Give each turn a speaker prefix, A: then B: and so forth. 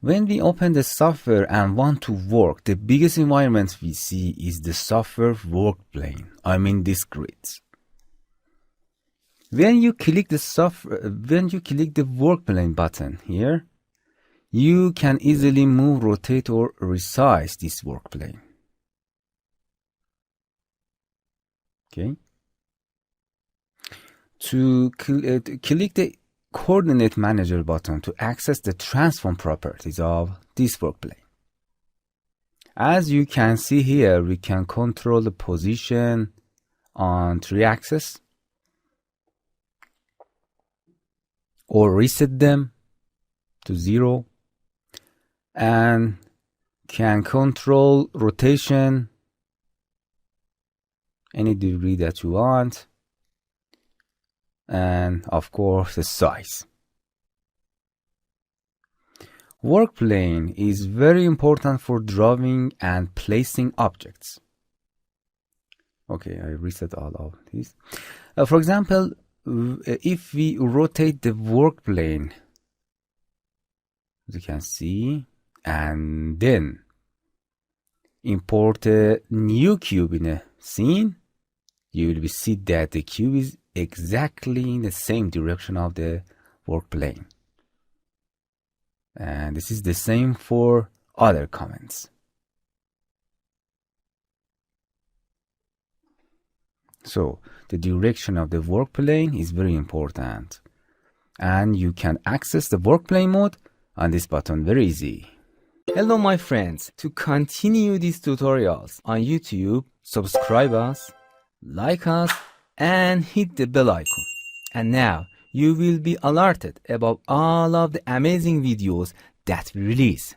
A: When we open the software and want to work, the biggest environment we see is the software workplane. I mean this grid. When you click the workplane button here, you can easily move, rotate, or resize this workplane. Okay. To click the coordinate manager button to access the transform properties of this workplane. As you can see here, we can control the position on 3 axes or reset them to 0, and can control rotation any degree that you want, and of course the size. Workplane is very important for drawing and placing objects. Okay, I reset all of these. For example, if we rotate the workplane, as you can see, and then import a new cube in a scene, you will see that the cube is exactly in the same direction of the workplane. And this is the same for other comments. So the direction of the workplane is very important, and you can access the workplane mode on this button very easy. Hello my friends, to continue these tutorials on YouTube, subscribe us, like us, and hit the bell icon. And now you will be alerted about all of the amazing videos that we release.